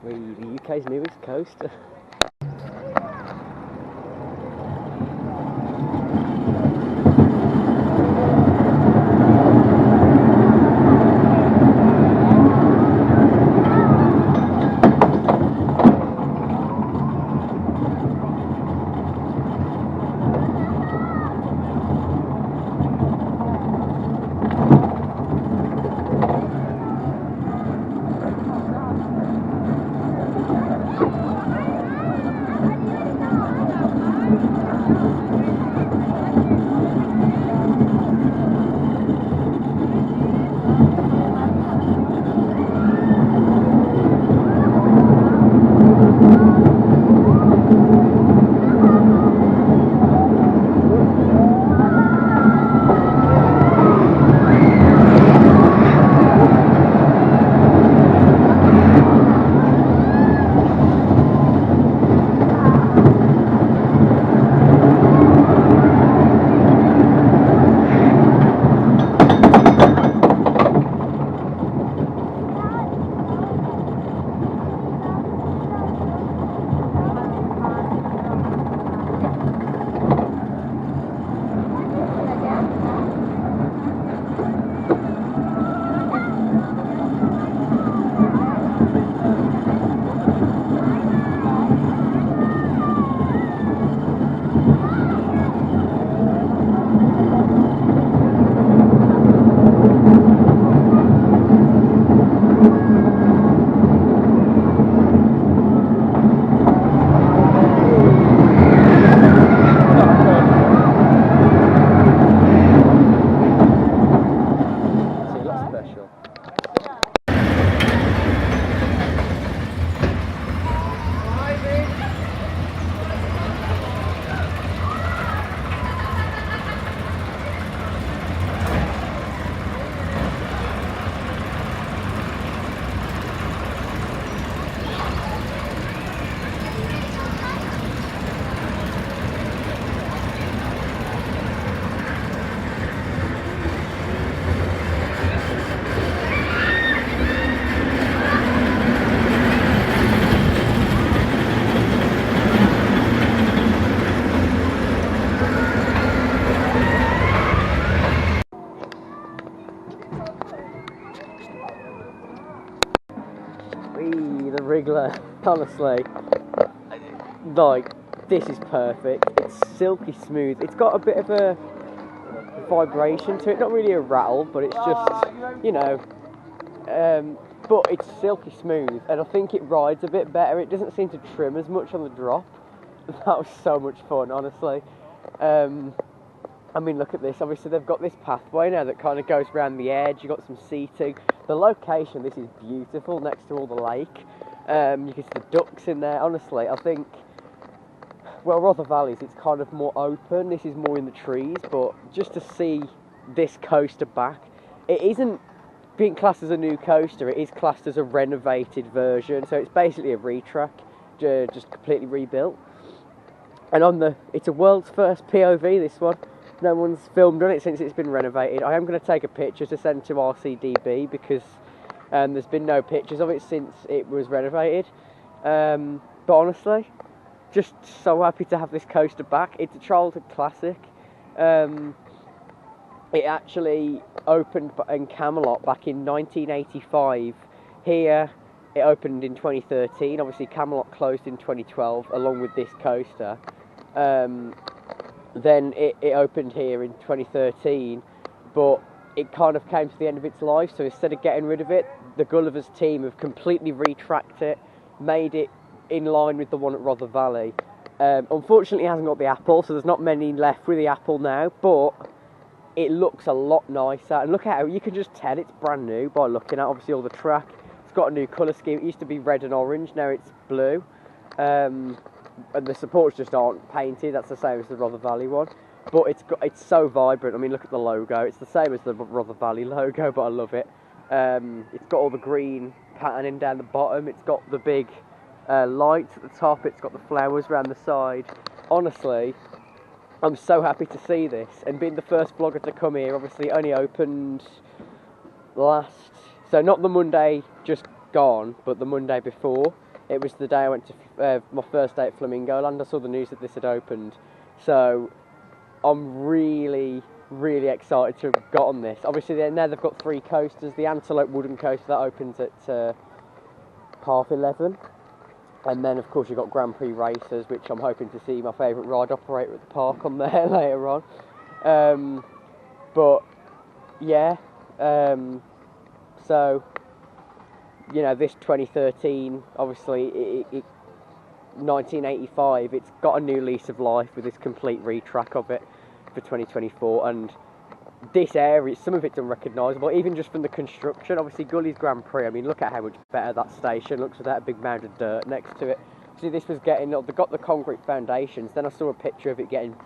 The UK's newest coaster. The Wriggler, honestly, like, this is perfect. It's silky smooth. It's got a bit of a vibration to it, not really a rattle, but it's just, you know, but it's silky smooth, and I think it rides a bit better. It doesn't seem to trim as much on the drop. That was so much fun, honestly. I mean, look at this. Obviously, they've got this pathway now that kind of goes around the edge. You've got some seating. The location, this is beautiful, next to all the lake. You can see the ducks in there. Honestly, I think, well, Rother Valley's, it's kind of more open. This is more in the trees, but just to see this coaster back, it isn't being classed as a new coaster. It is classed as a renovated version. So it's basically a retrack, just completely rebuilt. And it's a world's first POV, this one. No one's filmed on it since it's been renovated. I am going to take a picture to send to RCDB because there's been no pictures of it since it was renovated. But honestly, just so happy to have this coaster back. It's a childhood classic. It actually opened in Camelot back in 1985. Here, it opened in 2013. Obviously, Camelot closed in 2012, along with this coaster. Then it opened here in 2013, but it kind of came to the end of its life, so instead of getting rid of it, the Gulliver's team have completely retracked it, made it in line with the one at Rother Valley. Unfortunately, it hasn't got the apple, so there's not many left with the apple now, but it looks a lot nicer, and look at how you can just tell it's brand new by looking at, obviously, all the track. It's got a new colour scheme. It used to be red and orange, now it's blue. And the supports just aren't painted. That's the same as the Rother Valley one, but it's so vibrant. I mean, look at the logo. It's the same as the Rother Valley logo, but I love it. It's got all the green patterning down the bottom. It's got the big lights at the top. It's got the flowers around the side. Honestly, I'm so happy to see this, and being the first vlogger to come here. Obviously, it only opened so not the Monday just gone, but the Monday before. It was the day I went to my first day at Flamingo Land. I saw the news that this had opened, so I'm really excited to have got on this. Obviously, now they've got 3 coasters. The Antelope wooden coaster that opens at 11:30, and then of course you've got Grand Prix Racers, which I'm hoping to see my favourite ride operator at the park on there later on. But yeah, so you know, this 2013, obviously, 1985, it's got a new lease of life with this complete retrack of it for 2024, and this area, some of it's unrecognisable, even just from the construction. Obviously, Gully's Grand Prix, I mean, look at how much better that station looks without a big mound of dirt next to it. See, this was getting, they got the concrete foundations, then I saw a picture of it getting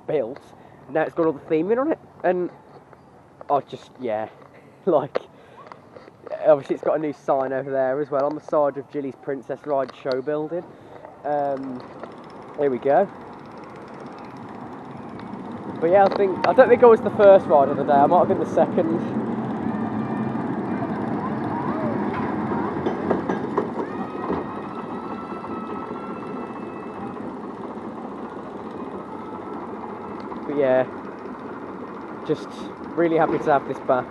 built, now it's got all the theming on it, and I just, yeah, like, obviously it's got a new sign over there as well on the side of Gilly's Princess Ride show building. Here we go. But yeah, I don't think I was the first ride of the day, I might have been the second. But yeah, just really happy to have this back.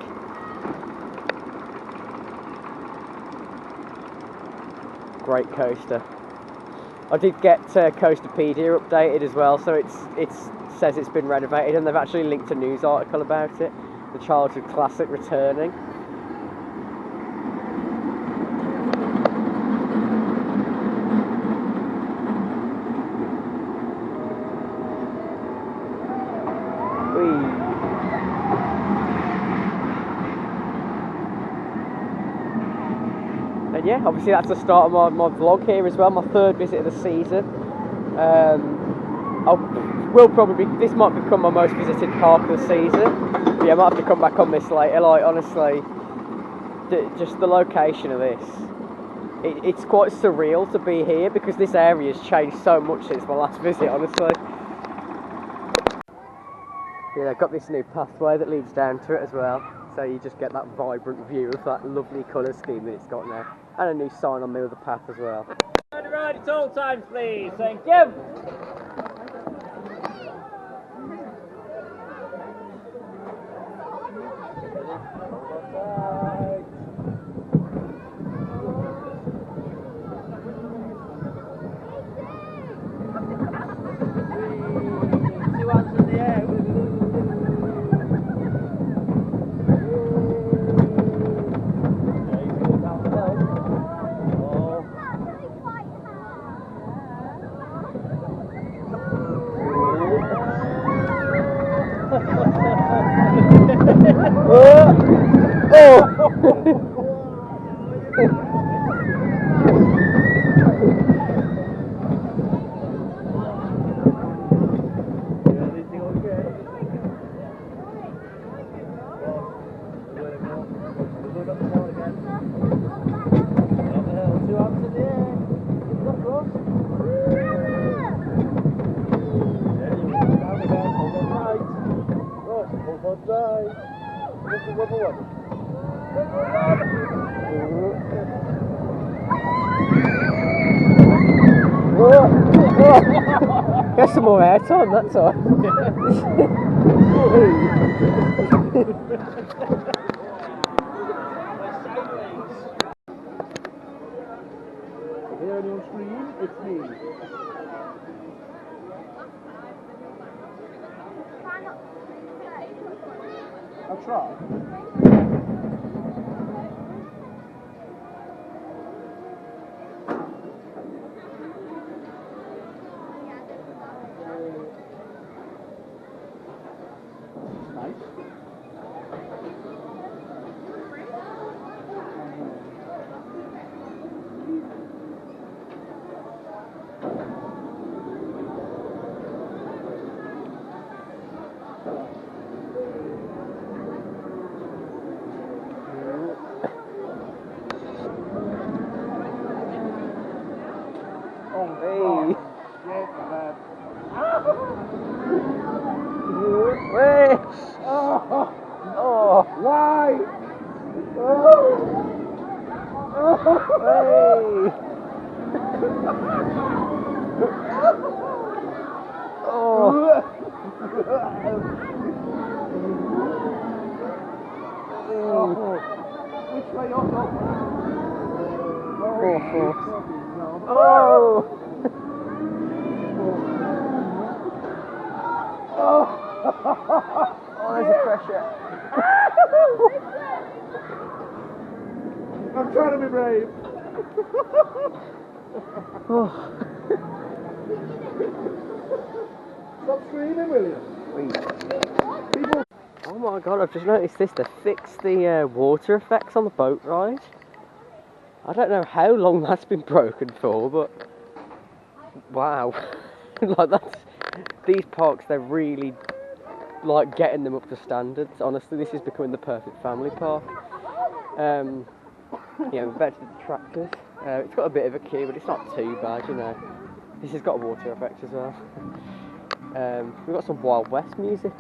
Great coaster. I did get Coasterpedia updated as well, so it says it's been renovated, and they've actually linked a news article about it. The childhood classic returning. And yeah, obviously that's the start of my vlog here as well, my 3rd visit of the season. This might become my most visited park of the season. But yeah, I might have to come back on this later. Like, honestly, just the location of this, it's quite surreal to be here, because this area has changed so much since my last visit, honestly. Yeah, they've got this new pathway that leads down to it as well, so you just get that vibrant view of that lovely colour scheme that it's got now. And a new sign on the other path as well. Right, it's all times, please. Thank you. Two hands in the air. Get some more airtime, that's all. Here on your screen, it's me. I'll try. Awful. Oh! Oh, there's a pressure. I'm trying to be brave. Oh. Stop screaming, will you? People. Oh my god, I've just noticed this. They fixed the water effects on the boat ride. I don't know how long that's been broken for, but wow. Like these parks, they're really like getting them up to standards. Honestly, this is becoming the perfect family park. Yeah, we're back to the tractors. It's got a bit of a queue, but it's not too bad, you know. This has got a water effect as well. We've got some Wild West music.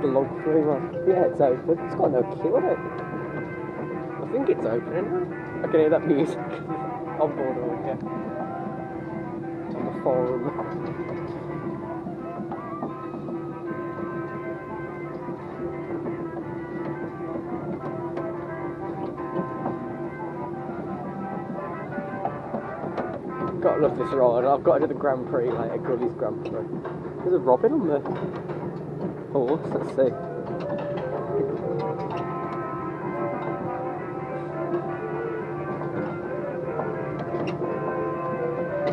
The log free one. Yeah, it's open. It's got no queue on it. I think it's open, isn't it? I can hear that music on board audio. On the forum. Gotta love this ride. I've got to do the Grand Prix later, Gully's Grand Prix. There's a robin on the horse, let's see.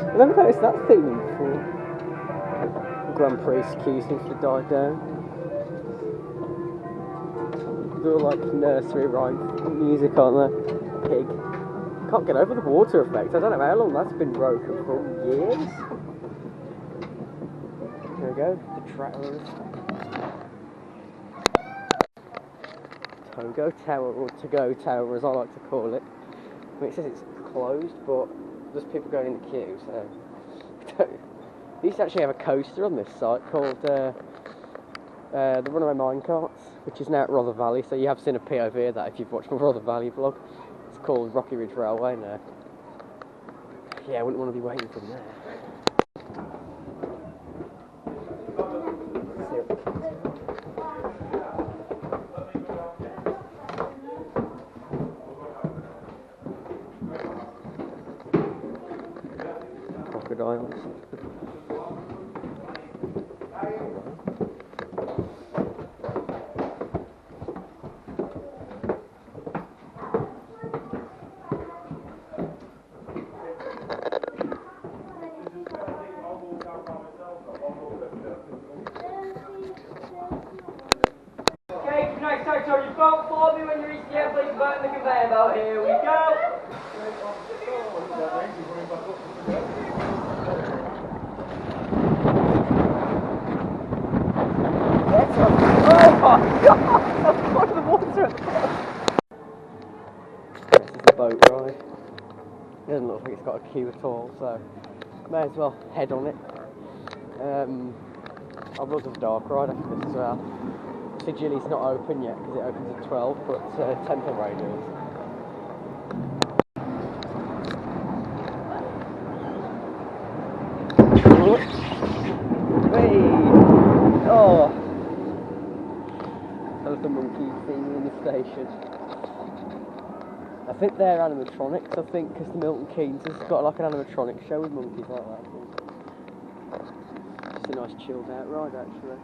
I've never noticed that theme before. Grand Prix queue seems to die down. They're all like nursery rhyme music, aren't they? Pig. Can't get over the water effect. I don't know how long that's been broken for. Years? There we go, the tractors. Togo Tower, or To-Go Tower as I like to call it. I mean, it says it's closed, but there's people going in the queue, so... They used to actually have a coaster on this site called the Runaway Minecarts, which is now at Rother Valley, so you have seen a POV of that if you've watched my Rother Valley vlog. It's called Rocky Ridge Railway now. Yeah, I wouldn't want to be waiting from there. Crocodiles. Okay, next time, so you boat for me when you're easy, yeah, please button the conveyor belt. Here we go. Oh my god! What the water? This is the boat ride. It doesn't look like it's got a queue at all, so may as well head on it. I've looked at the dark ride after this as well. Sigilly's not open yet because it opens at 12, but Temple Radio is. Hey! Oh! That was the monkey thing in the station. I think they're animatronics, because the Milton Keynes has got like an animatronic show with monkeys like that. Just a nice chilled out ride actually.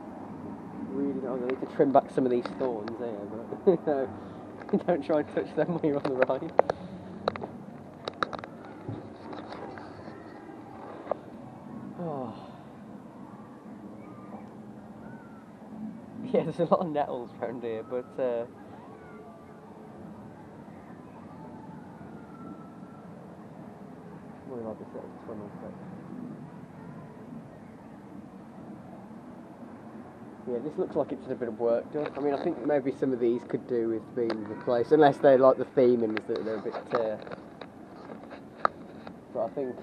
Really nice. I need to trim back some of these thorns here, but don't try and touch them when you're on the ride. Oh. Yeah, there's a lot of nettles around here, but what about this little tunnel thing? Yeah, this looks like it's had a bit of work done. I mean, I think maybe some of these could do with being replaced, unless they like the theming is that they're a bit. But I think,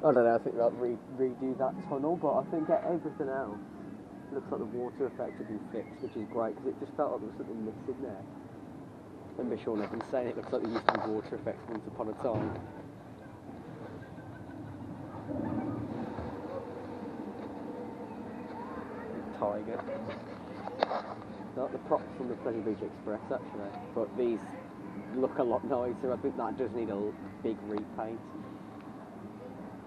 I don't know. I think they'll redo that tunnel, but I think everything else looks like the water effect has been fixed, which is great because it just felt like there was something missing there. And Sean, I've been saying it looks like there used to be water effects once upon a time. Tiger. Not the props from the Pleasure Beach Express actually, but these look a lot nicer. I think that does need a big repaint.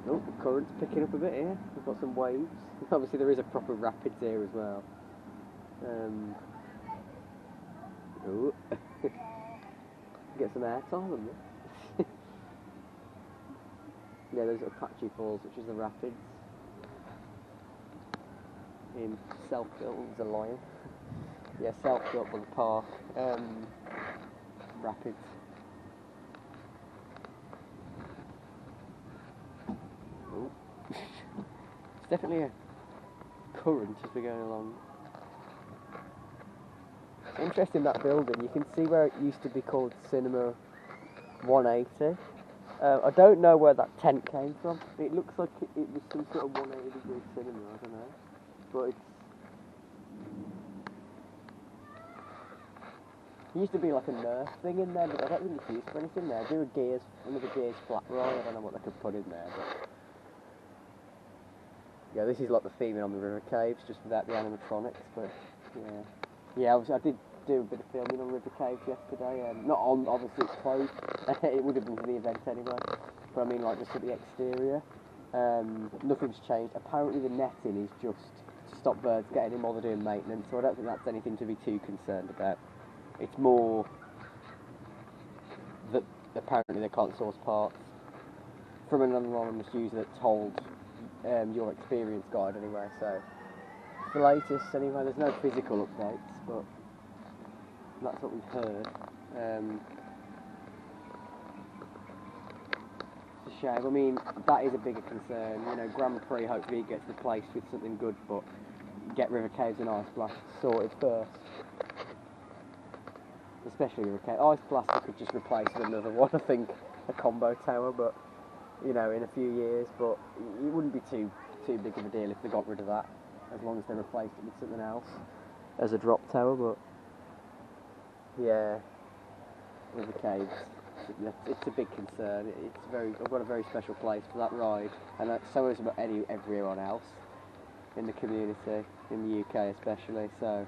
Oh, the current's picking up a bit here. We've got some waves. Obviously there is a proper rapids here as well. Oh. Get some air time on this. Yeah, there's Apache Falls, which is the rapids. In self-built, there's a lion. Yeah, self-built for the park. Rapids. Oh. It's definitely a current as we're going along. It's interesting, that building. You can see where it used to be called Cinema 180. I don't know where that tent came from. It looks like it was some sort of 180-degree cinema, I don't know. But it used to be like a Nerf thing in there, but I don't think it's used for anything there. Do another Gears flat ride, I don't know what they could put in there, but yeah, this is like the theming on the river caves, just without the animatronics, but yeah. Yeah, I did do a bit of filming on river caves yesterday, not on, obviously it's closed, it would have been for the event anyway, but I mean like just at the exterior. Nothing's changed. Apparently the netting is just to stop birds getting in while they're doing maintenance, so I don't think that's anything to be too concerned about. It's more that apparently they can't source parts from an anonymous user that told your experience guide anyway, so it's the latest anyway. There's no physical updates, but that's what we've heard. It's a shame. I mean, that is a bigger concern. You know, Grand Prix, hopefully it gets replaced with something good, but get River Caves and Ice Blast sorted first. Especially River Caves. Ice Blast I could just replace with another one, I think, a combo tower, but, you know, in a few years, but it wouldn't be too big of a deal if they got rid of that, as long as they replaced it with something else as a drop tower, but yeah, River Caves, it's a big concern. I've got a very special place for that ride, and so is everyone else in the community, in the UK especially, so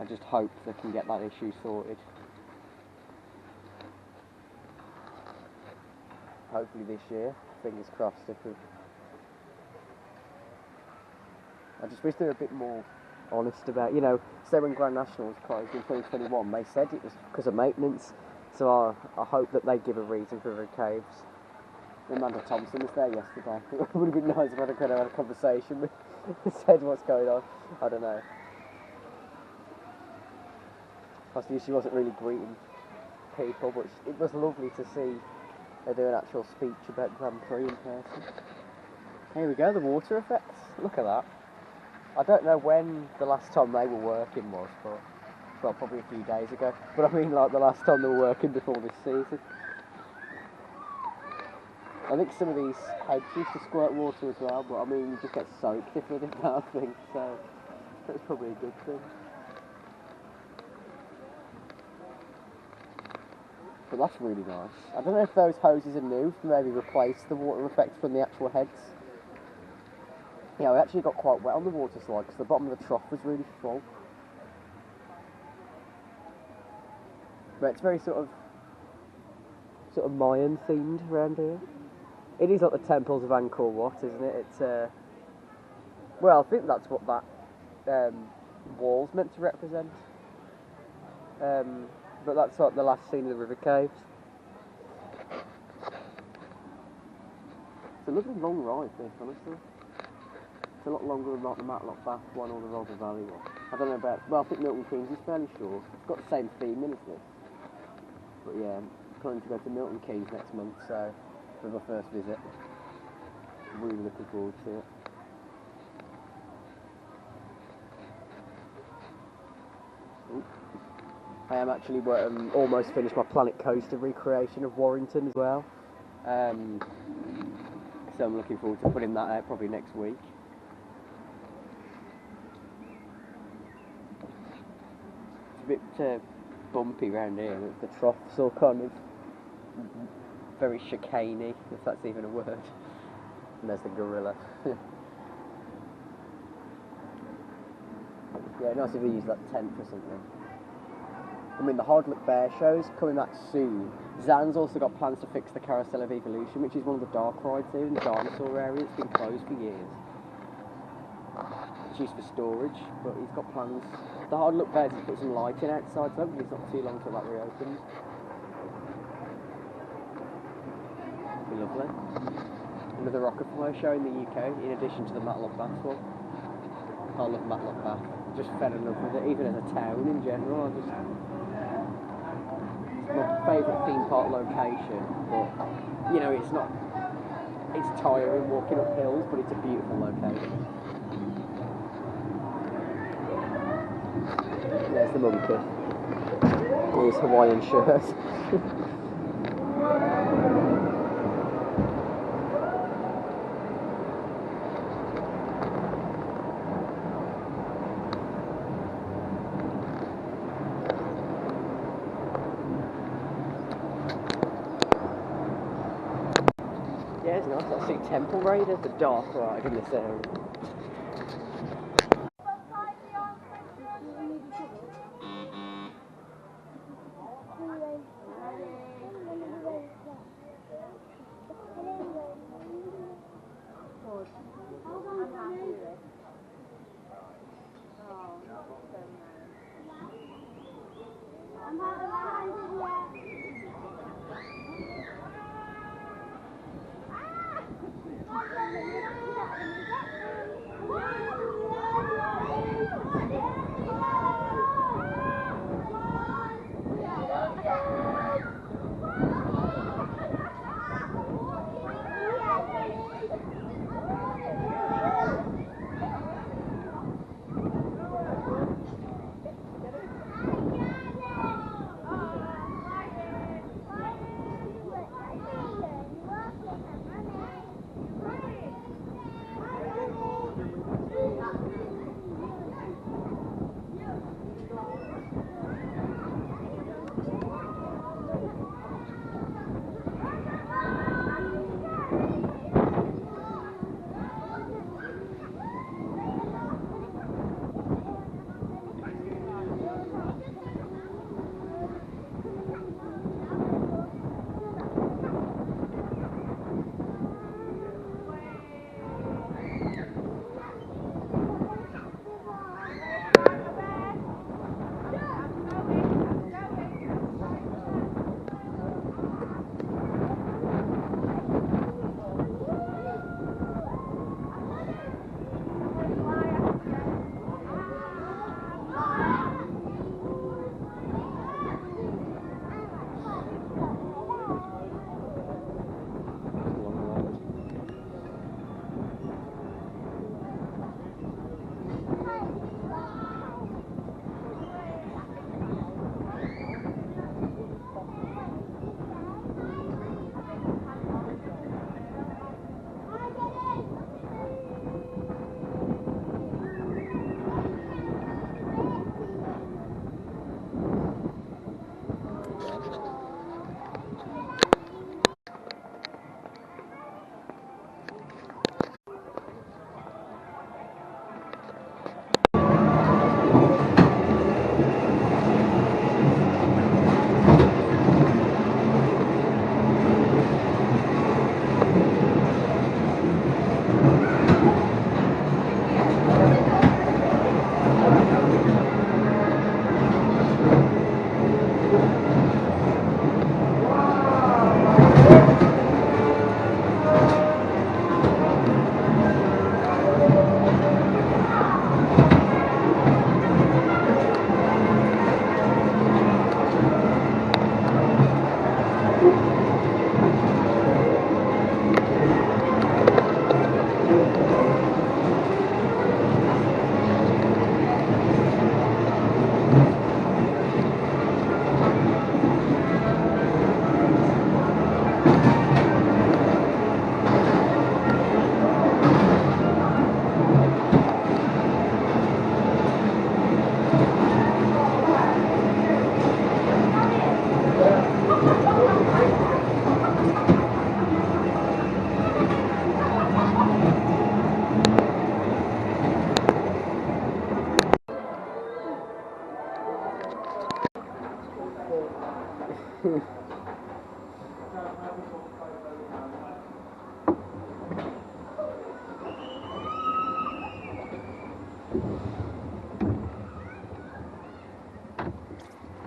I just hope they can get that issue sorted. Hopefully this year, fingers crossed. I just wish they were a bit more honest about, you know, say when Grand National was closed in 2021, they said it was because of maintenance, so I hope that they give a reason for River Caves. Amanda Thompson was there yesterday. It would have been nice if I could have had a conversation with said what's going on. I don't know. Possibly she wasn't really greeting people, but it was lovely to see her do an actual speech about Grand Prix in person. Here we go, the water effects. Look at that. I don't know when the last time they were working was, but well, probably a few days ago. But I mean, like the last time they were working before this season. I think some of these heads used to squirt water as well, but I mean, you just get soaked if they did that, I think. So that's probably a good thing. But that's really nice. I don't know if those hoses are new, to maybe replace the water effect from the actual heads. Yeah, we actually got quite wet on the water slide because the bottom of the trough was really full. But it's very sort of Mayan themed around here. It is like the temples of Angkor Wat, isn't it? It's well, I think that's what that wall's meant to represent. But that's like the last scene of the River Caves. It's a lovely long ride, this, honestly. It's a lot longer than like the Matlock Bath one or the Rover Valley one. I don't know about, well, I think Milton Keynes is fairly short. It's got the same theme in, isn't it? But yeah, I'm planning to go to Milton Keynes next month, so for my first visit. Really looking forward to it. Ooh. I am actually almost finished my Planet Coaster recreation of Warrington as well. So I'm looking forward to putting that out probably next week. It's a bit bumpy around here. The trough's all kind of very chicaney, if that's even a word. And there's the gorilla. Yeah, nice if you use that tent for something. I mean, the Hard Luck Bear show's coming back soon. Zan's also got plans to fix the Carousel of Evolution, which is one of the dark rides here in the dinosaur area. It's been closed for years. It's used for storage, but he's got plans. The Hard Luck Bear's put some lighting outside, so hopefully it's not too long till that reopens. Be lovely. Another rocket flow show in the UK, in addition to the Matlock Bath one. I love Matlock Bath. Just fell in love with it, even as a town in general. It's my favourite theme park location, but you know, it's tiring walking up hills, but it's a beautiful location. There's the monkey. His Hawaiian shirt. Yeah, it's nice. I see Temple Raider, the dark ride in this area.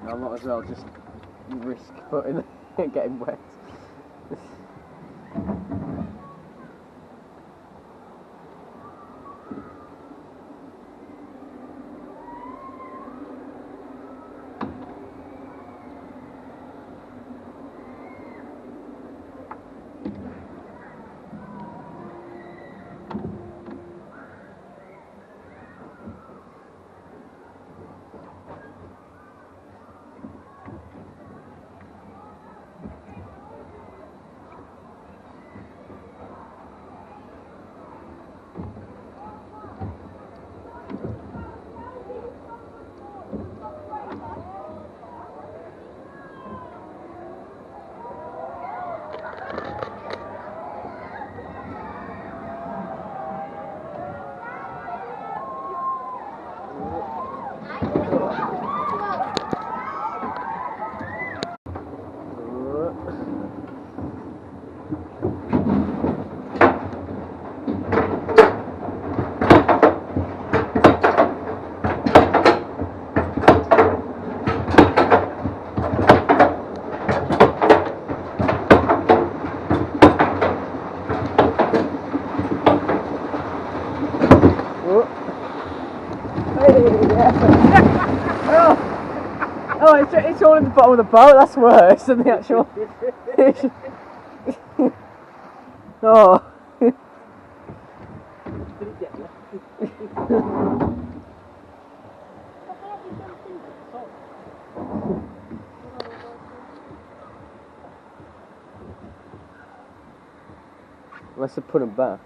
I might as well just risk putting getting wet. Oh, it's all in the bottom of the boat. That's worse than the actual. Oh. Unless I put them back.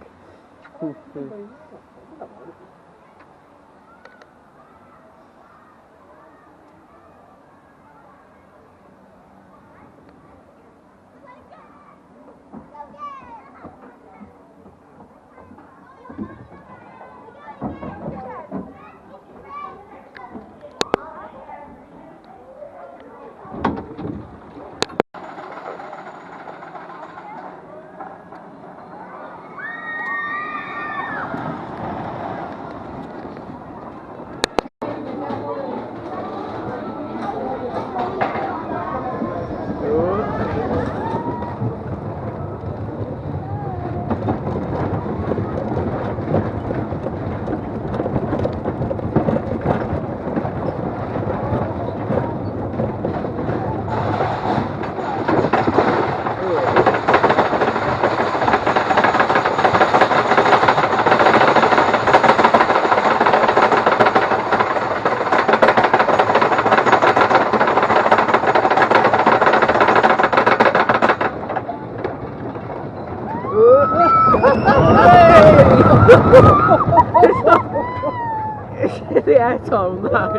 The airtime on that.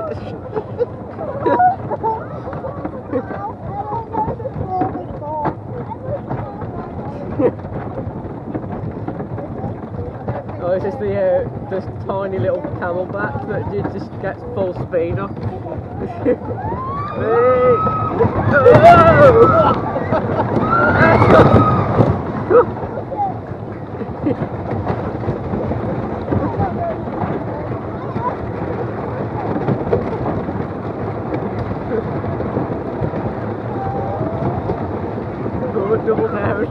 Oh, it's just this tiny little camelback that just gets full speed up. Double down.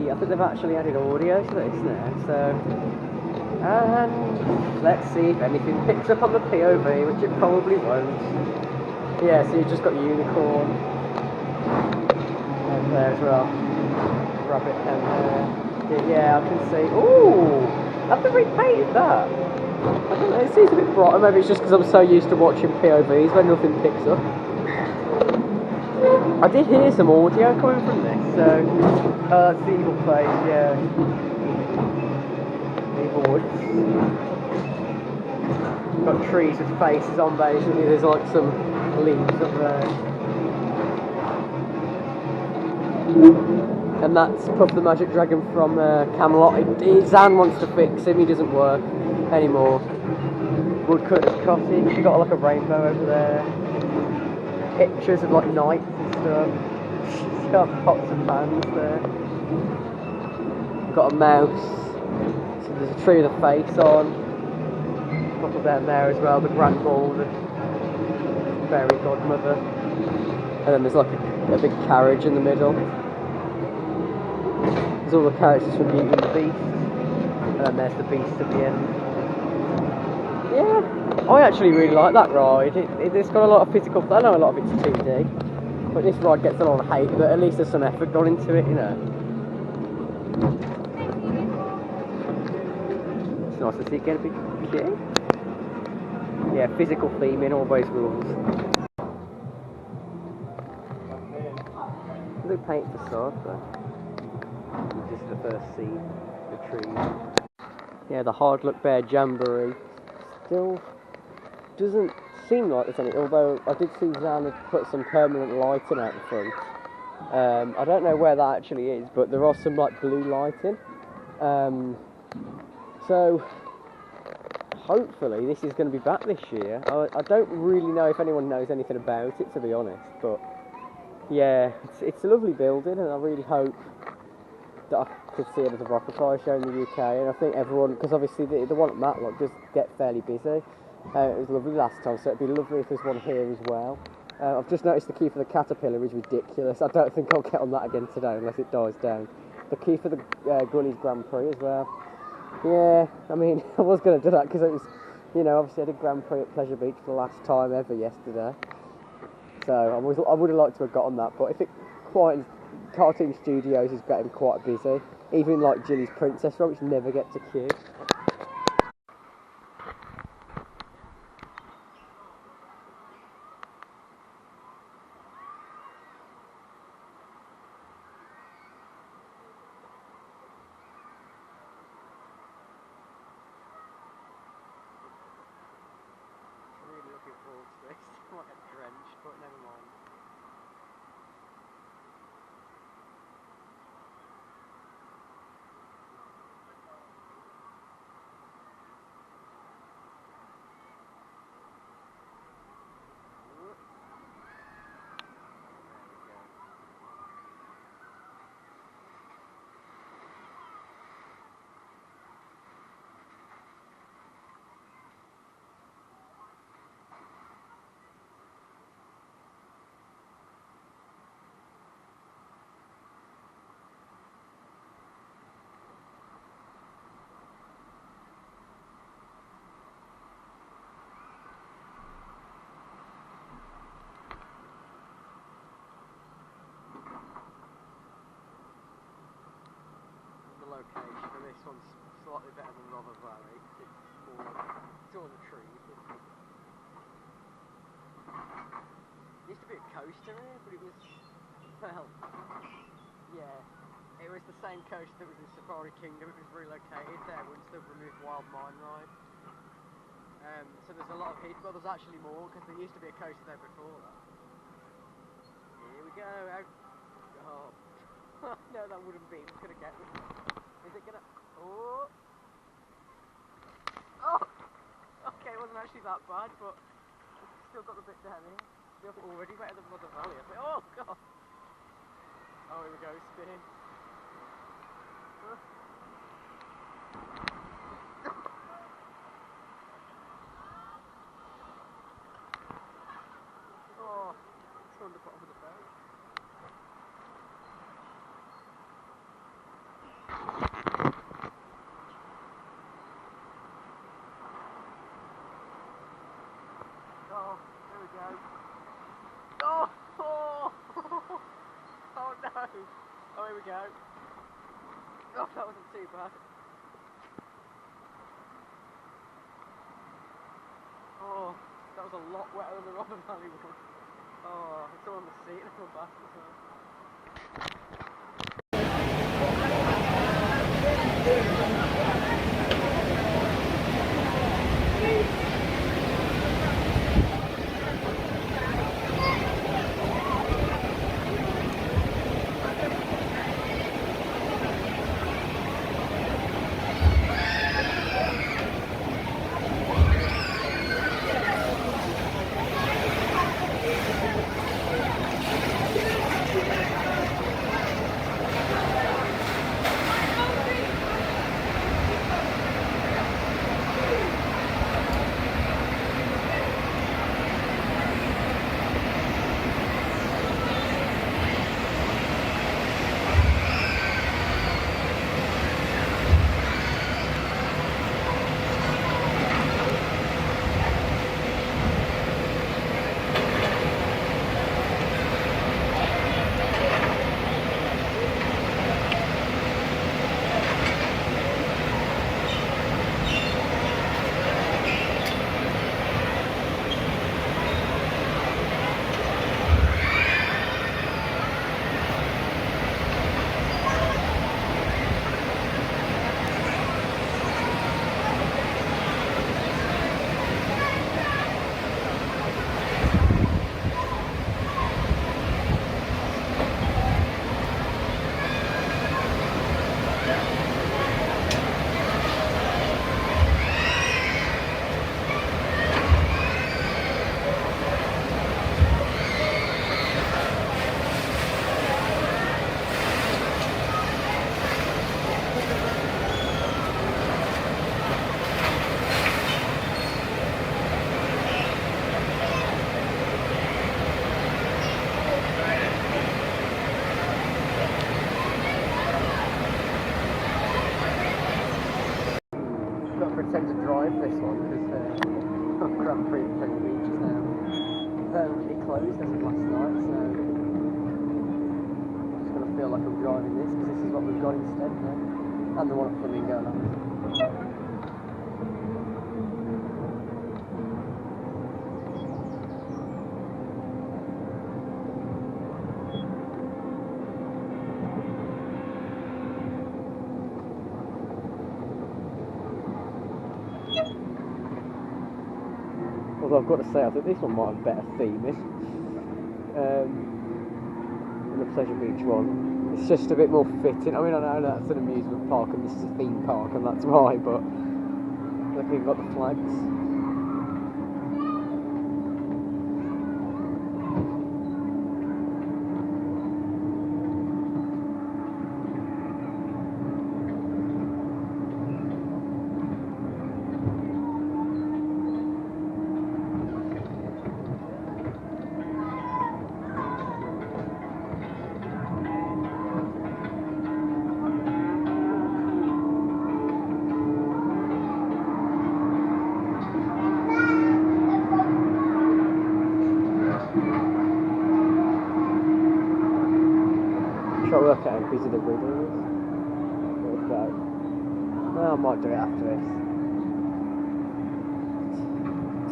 I think they've actually added audio to this now, so... And let's see if anything picks up on the POV, which it probably won't. Yeah, so you've just got unicorn. And there as well. Rabbit and there. Yeah, I can see... Ooh! Have they repainted that? I don't know, it seems a bit brighter. Maybe it's just because I'm so used to watching POVs when nothing picks up. I did hear some audio coming from this, so... that's the evil place, yeah. Evil woods. Got trees with faces on, basically. There's like some leaves up there. And that's Puff the Magic Dragon from Camelot. Zan wants to fix him, he doesn't work anymore. Woodcutter's Cottage, you've got like a rainbow over there. Pictures of like knights and stuff. She's got pots and pans there. Got a mouse. So there's a tree with a face on. A couple down there as well. The grand bald, the fairy godmother. And then there's like a big carriage in the middle. There's all the characters from Beauty and the Beast. And then there's the Beast at the end. Yeah, I actually really like that ride. It's got a lot of physical... I know a lot of it's 2D. But this ride gets a lot of hate, but at least there's some effort gone into it, you know. It's nice to see it get a bit shit. Yeah, physical theming always rules. They paint the facade though. Just the first scene, the trees. Yeah, the Hard Luck Bear Jamboree still doesn't seem like there's any, although I did see Zan had put some permanent lighting out the front. I don't know where that actually is, but there are some like blue lighting. So hopefully this is going to be back this year. I don't really know if anyone knows anything about it, to be honest, but yeah, it's a lovely building, and I really hope that I could see it as a rocket fire show in the UK. And I think everyone, because obviously the one at Matlock does get fairly busy. It was lovely last time, so it'd be lovely if there's one here as well. I've just noticed the key for the Caterpillar is ridiculous. I don't think I'll get on that again today unless it dies down. The key for the Gullies Grand Prix as well. Yeah, I mean, I was going to do that because it was, you know, obviously I did Grand Prix at Pleasure Beach for the last time ever yesterday. So I would have liked to have got on that, but if it quite... Cartoon Studios is getting quite busy. Even like Jilly's Princess Run, which never gets a queue. Really looking forward to this. Might get drenched, but never mind. location, and this one's slightly better than Rother Valley. It's all the trees. There used to be a coaster here, but it was, well, yeah, it was the same coaster that was in Safari Kingdom. It was relocated there once they've removed Wild Mine Ride. So there's a lot of heat. Well, there's actually more because there used to be a coaster there before that. Here we go. Oh, no, that wouldn't be. It's gonna get me. Is it gonna? Oh. Oh. Okay, it wasn't actually that bad, but it's still got the bit down here. Still already better than Rother Valley. Oh god. Oh, here we go. Spinning. Oh, it's on the bottom of the boat. Oh, there we go. Oh, oh, oh no. Oh, here we go. Oh, that wasn't too bad. Oh, that was a lot wetter than the Rother Valley one. Oh, it's all on the seat and on the back as well. Pretend to drive this one because Grand Prix of Plenty Beach is now permanently closed as of last night, so I'm just going to feel like I'm driving this because this is what we've got instead now, and the one at Flamingo Land. Although I've got to say, I think this one might have better theming than the Pleasure Beach one. It's just a bit more fitting. I mean, I know that's an amusement park and this is a theme park and that's why, but look, we've got the flags. Try to work out how busy the Wriggler is. Well, I might do it after this.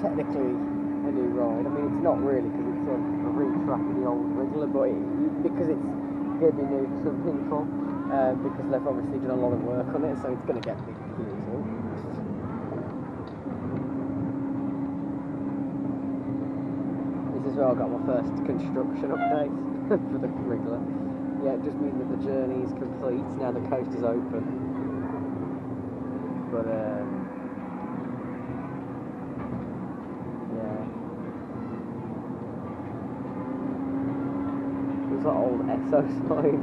Technically a new ride. I mean, it's not really because it's a retrack of the old Wriggler, but because it's going to be new for some people, because they've obviously done a lot of work on it, so it's going to get big confusing. This is where I got my first construction update for the Wriggler. Yeah, it just means that the journey is complete, now the coast is open. But, yeah. It's that old SO sign.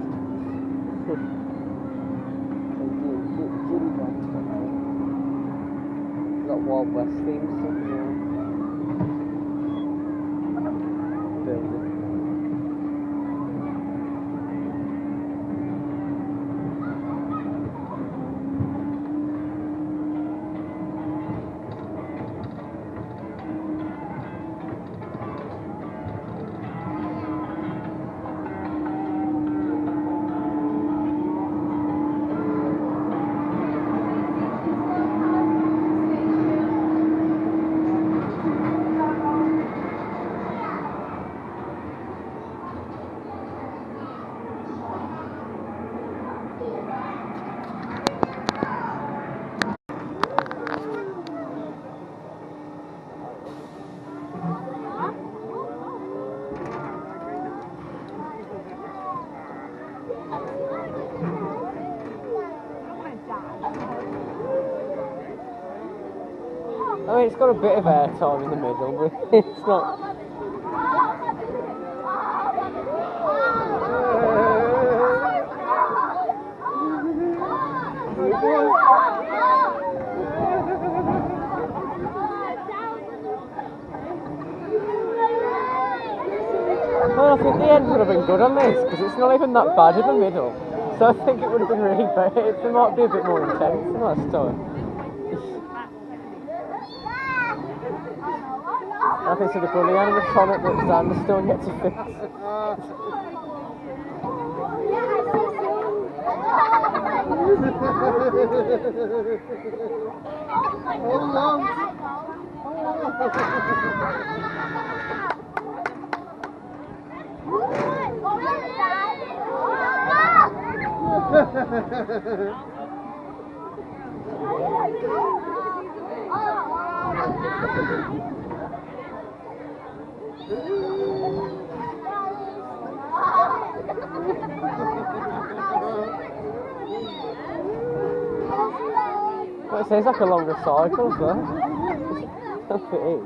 Got Wild West theme stuff as well. Building. I mean, it's got a bit of airtime in the middle, but it's not. Well, I think the end would have been good on this, because it's not even that bad in the middle. So I think it would have been really bad. It might be a bit more intense than last time. I think so the funny animatronic that Xander still gets to fix. Hold on. Well, it seems like a longer cycle, so if it is.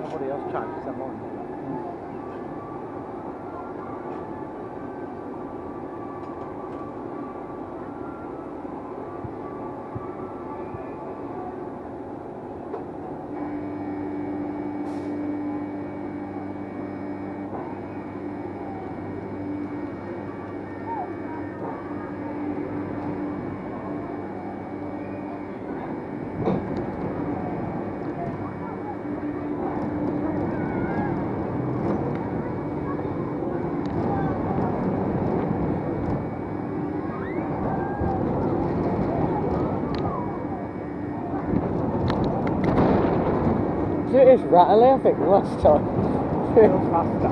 Somebody else trying to send one. It is rattling, I think, last time. Feels faster.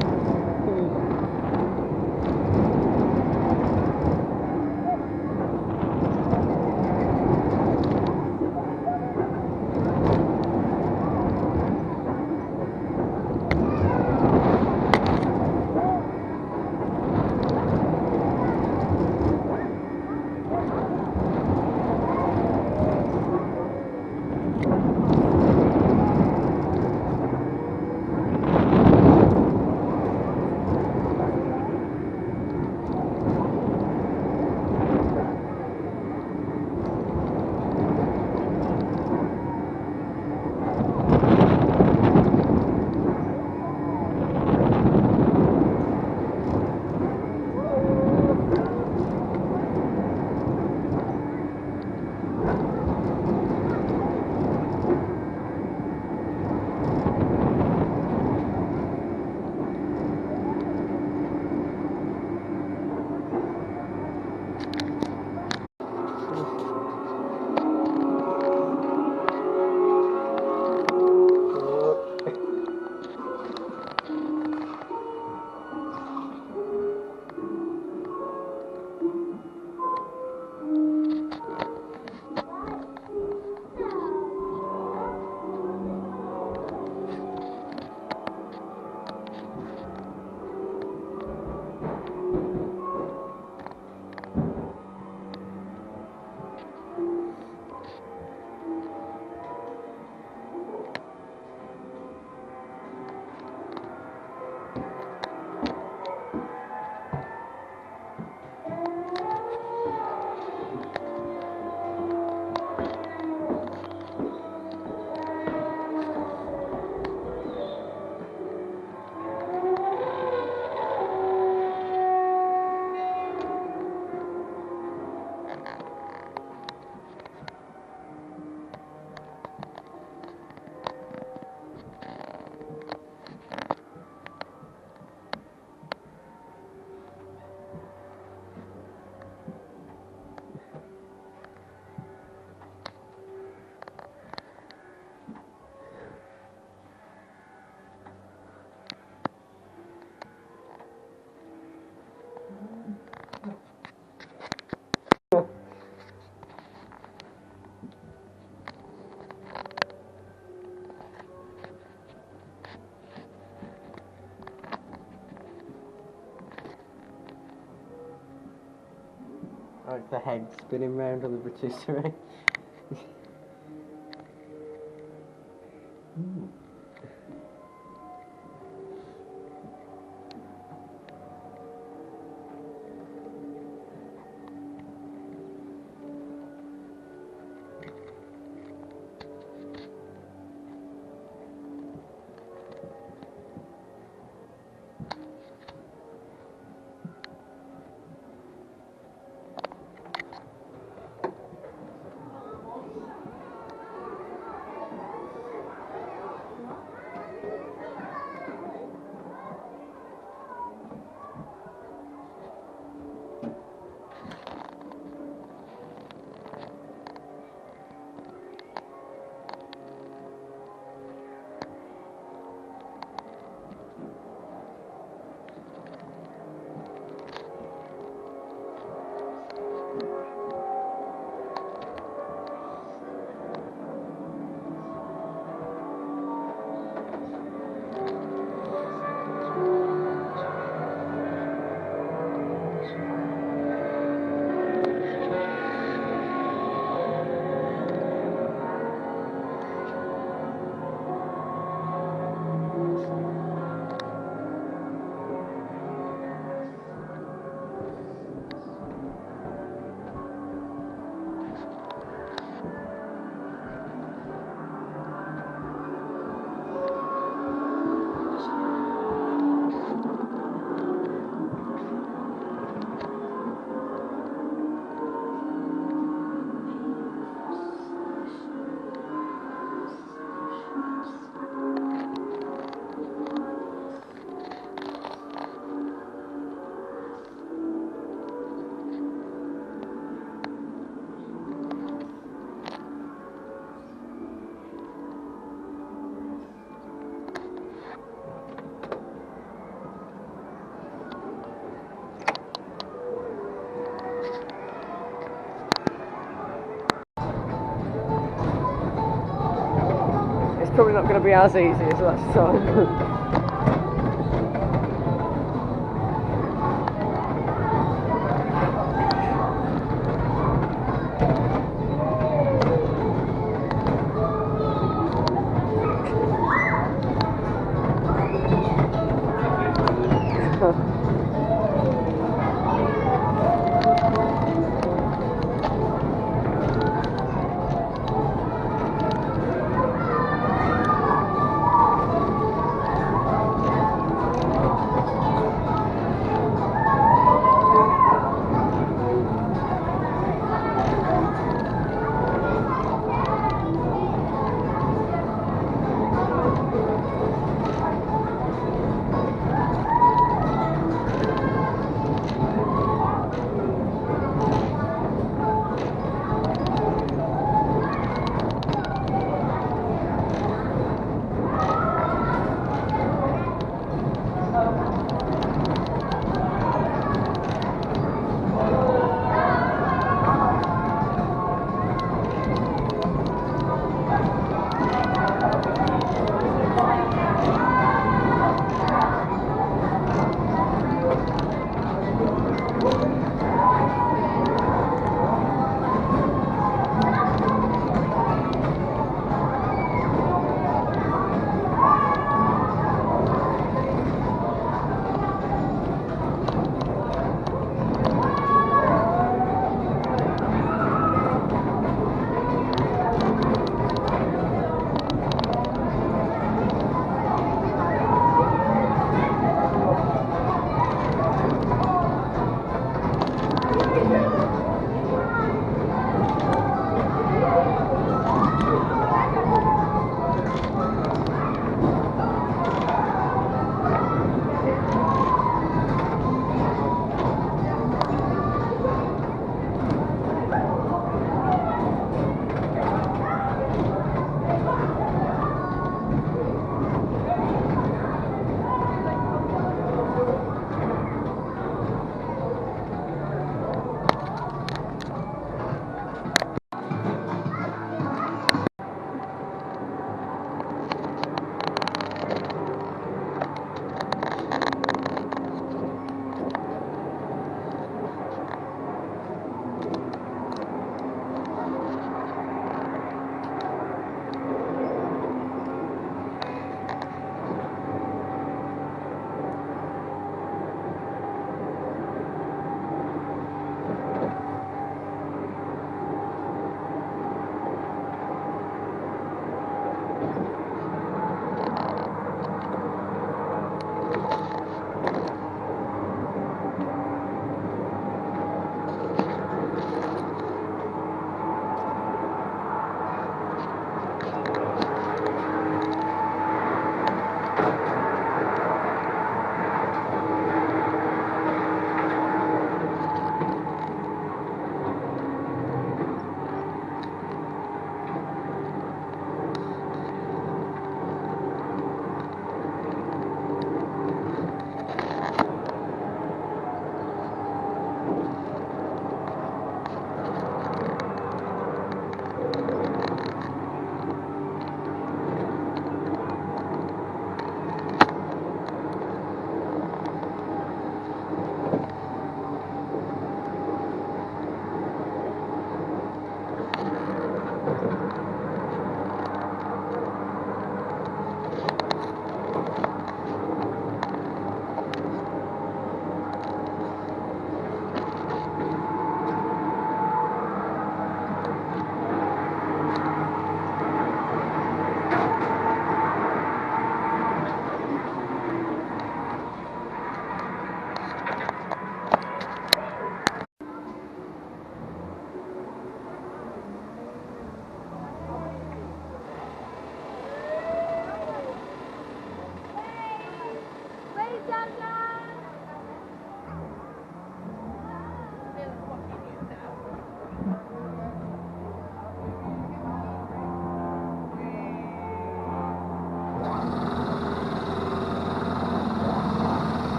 Like the head spinning round on the rotisserie. probably not going to be as easy as last time.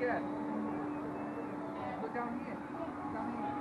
again. Look down here. Down here.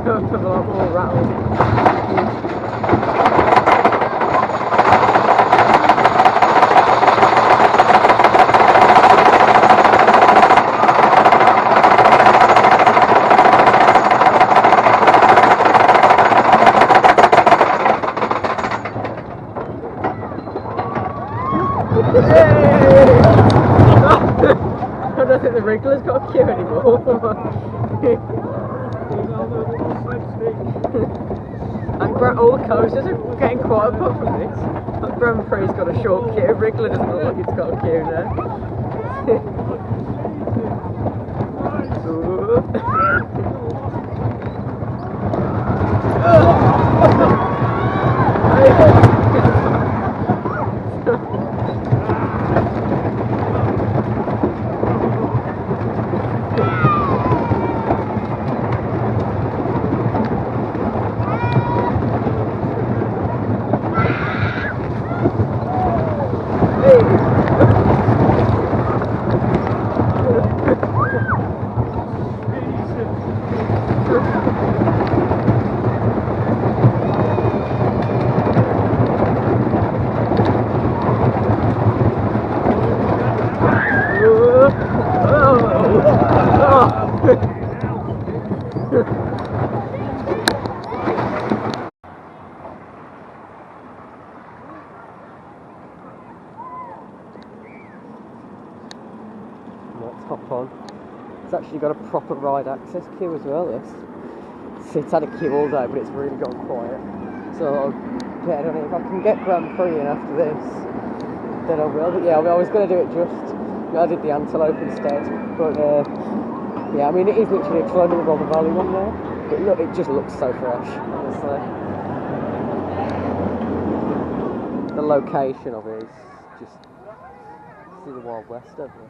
Of a lot more rattled. I don't think the Wriggler's got a queue anymore. And all the coasters are getting quite apart from this. Grand Prix got a short queue, Wriggler doesn't look like it's got a queue now. Let's hop on. It's actually got a proper ride access queue as well, this. So it's had a queue all day, but it's really gone quiet. So I'll get on it. If I can get Grand Prix in after this, then I will. But yeah, I was going to do it just... I did the Antelope instead. But yeah, I mean, it is literally a clone of the Robber Valley one there. But look, it just looks so fresh, honestly. The location of it is just... See the Wild West over there.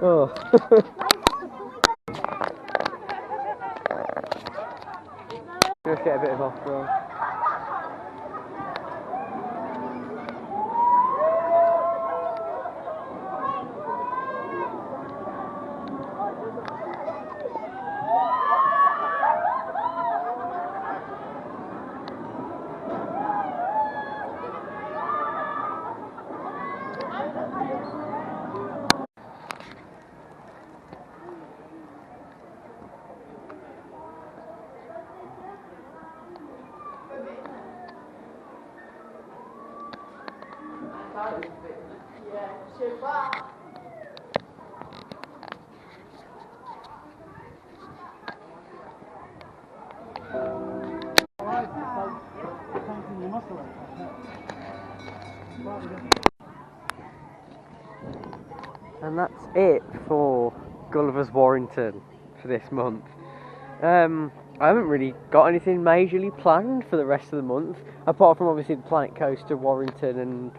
Oh. Just get a bit of off-road. it for Gulliver's Warrington for this month. I haven't really got anything majorly planned for the rest of the month, apart from obviously the Planet Coaster, Warrington, and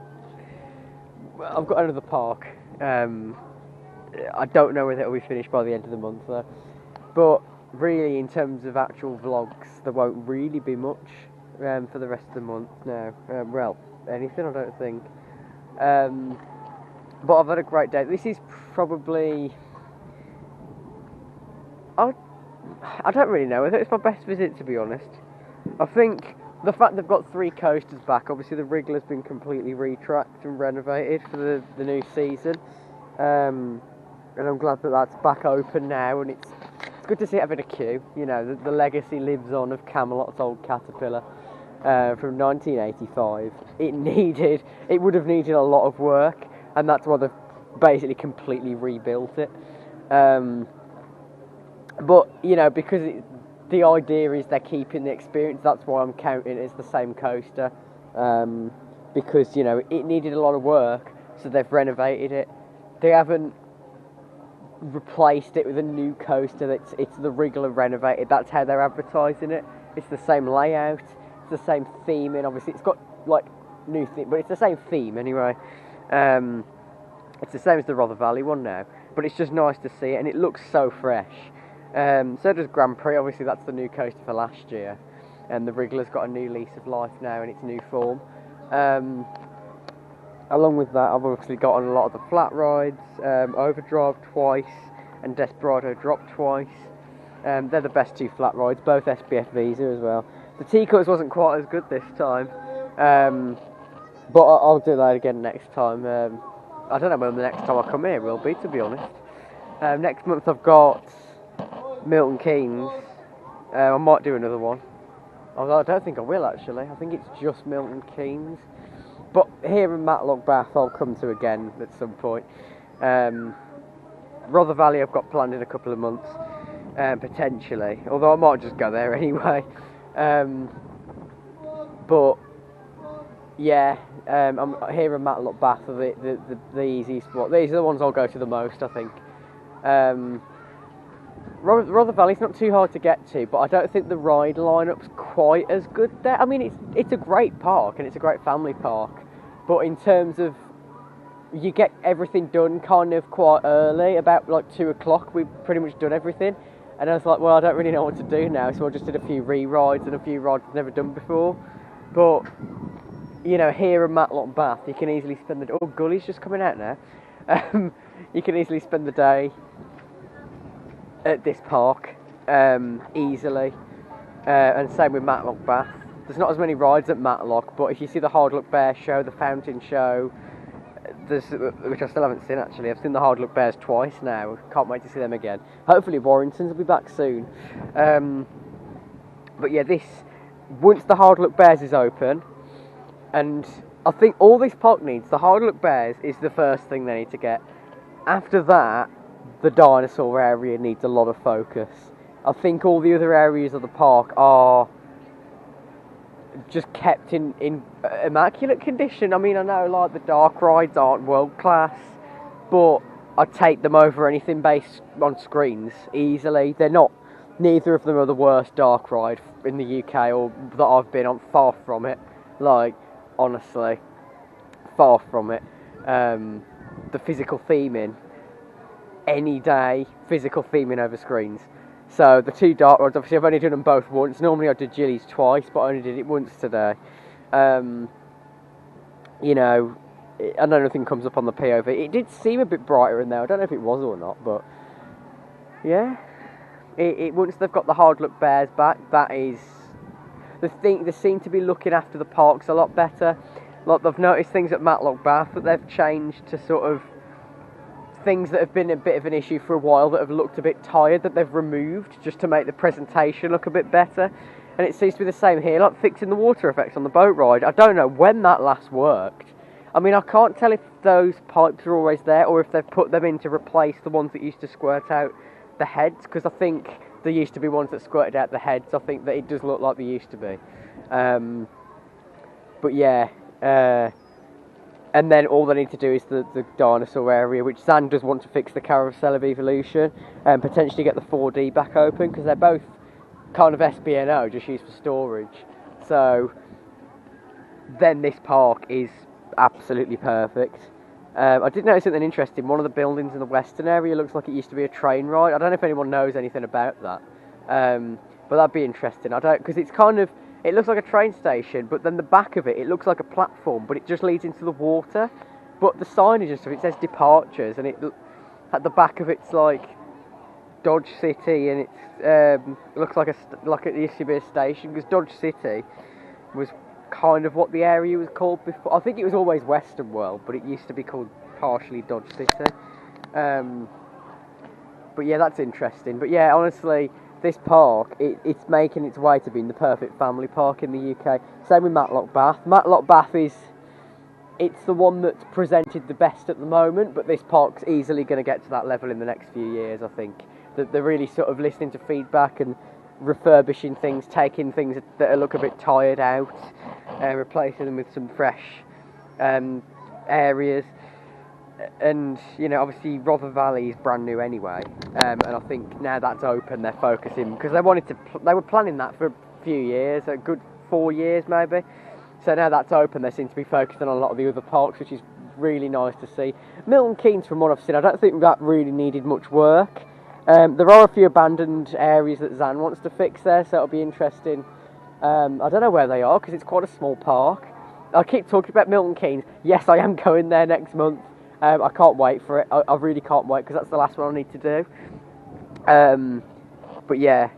I've got another park. I don't know whether it'll be finished by the end of the month though. But really, in terms of actual vlogs, there won't really be much for the rest of the month now. Well, anything, I don't think. But I've had a great day. This is probably... I don't really know whether it's my best visit, to be honest. I think the fact they've got 3 coasters back, obviously the Wriggler's been completely retracked and renovated for the new season. And I'm glad that that's back open now, and it's good to see it having a queue. You know, the legacy lives on of Camelot's old Caterpillar from 1985. It would have needed a lot of work, and that's why they've basically completely rebuilt it. But, you know, because the idea is they're keeping the experience, that's why I'm counting it as the same coaster. Because, you know, it needed a lot of work, so they've renovated it. They haven't replaced it with a new coaster. It's the Wriggler renovated. That's how they're advertising it. It's the same layout, it's the same theming. Obviously, it's got, like, new theme, but it's the same theme anyway. It's the same as the Rother Valley one now, but it's just nice to see it, and it looks so fresh. So does Grand Prix. Obviously that's the new coaster for last year, and the Wriggler's got a new lease of life now in its new form. Along with that, I've obviously got on a lot of the flat rides, Overdrive twice and Desperado Drop twice. They're the best 2 flat rides, both SBF Visa as well. The T-Cuts wasn't quite as good this time, but I'll do that again next time. I don't know when the next time I come here will be, to be honest. Next month I've got Milton Keynes. I might do another one. Although I don't think I will, actually. I think it's just Milton Keynes. But here in Matlock Bath I'll come to again at some point. Rother Valley I've got planned in a couple of months, potentially. Although I might just go there anyway. But yeah, I'm here in Matlock Bath are the easy spot. These are the ones I'll go to the most, I think. Rother Valley's not too hard to get to, but I don't think the ride lineup's quite as good there. I mean, it's a great park and it's a great family park, but in terms of you get everything done kind of quite early, about like 2 o'clock. We've pretty much done everything, and I was like, well, I don't really know what to do now, so I just did a few re-rides and a few rides I've never done before. But you know, here in Matlock Bath, you can easily spend the... Oh, Gully's just coming out now. You can easily spend the day at this park, easily. And same with Matlock Bath. There's not as many rides at Matlock, but if you see the Hard Luck Bear show, the Fountain show, which I still haven't seen actually. I've seen the Hard Luck Bears twice now. Can't wait to see them again. Hopefully Warrington's will be back soon. But yeah, once the Hard Luck Bears is open, and I think all this park needs, the Hard Luck Bears is the first thing they need to get. After that, the dinosaur area needs a lot of focus. I think all the other areas of the park are just kept in immaculate condition. I mean, I know like the dark rides aren't world class, but I'd take them over anything based on screens easily. They're not, neither of them are the worst dark ride in the UK or that I've been on, far from it. Like, honestly, far from it. The physical theming, any day, physical theming over screens. So the 2 dark rides, obviously I've only done them both once. Normally I did Gillies twice, but I only did it once today. You know, I know nothing comes up on the POV. It did seem a bit brighter in there. I don't know if it was or not, but yeah. Once they've got the Hard Luck Bears back, that is the thing. They seem to be looking after the parks a lot better. Like, they've noticed things at Matlock Bath that they've changed to sort of things that have been a bit of an issue for a while, that have looked a bit tired, that they've removed just to make the presentation look a bit better. And it seems to be the same here, like fixing the water effects on the boat ride. I don't know when that last worked. I mean, I can't tell if those pipes are always there or if they've put them in to replace the ones that used to squirt out the heads, because I think there used to be ones that squirted out the heads. I think that it does look like they used to be. But yeah, And then all they need to do is the dinosaur area, which Zan does want to fix the Carousel of Evolution and potentially get the 4D back open, because they're both kind of SBNO, just used for storage. So then this park is absolutely perfect. I did notice something interesting. One of the buildings in the western area looks like it used to be a train ride. I don't know if anyone knows anything about that, but that'd be interesting. I don't, because it's kind of, it looks like a train station, but then the back of it looks like a platform, but it just leads into the water. But the signage and stuff, it says departures, and it at the back of it's like Dodge City, and it looks like it used to be a station, because Dodge City was kind of what the area was called before. I think it was always Western World, but it used to be called partially Dodge City. But yeah, that's interesting. But yeah, honestly, this park, it's making its way to being the perfect family park in the UK. Same with Matlock Bath. Matlock Bath it's the one that's presented the best at the moment, but this park's easily going to get to that level in the next few years, I think. That they're really sort of listening to feedback and refurbishing things, taking things that look a bit tired out, replacing them with some fresh areas. And, you know, obviously Rother Valley is brand new anyway, and I think now that's open, they're focusing, because they were planning that for a few years, a good 4 years maybe. So now that's open, they seem to be focusing on a lot of the other parks, which is really nice to see. Milton Keynes, from what I've seen, I don't think that really needed much work. There are a few abandoned areas that Zan wants to fix there, so it'll be interesting. I don't know where they are, because it's quite a small park. I keep talking about Milton Keynes. Yes, I am going there next month. I can't wait for it. I really can't wait, because that's the last one I need to do. But yeah,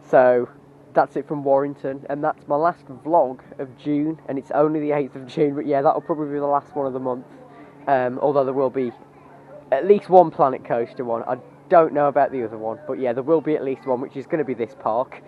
so that's it from Warrington, and that's my last vlog of June, and it's only the 8th of June, but yeah, that'll probably be the last one of the month. Although there will be at least one Planet Coaster one. I don't know about the other one, but yeah, there will be at least one, which is going to be this park.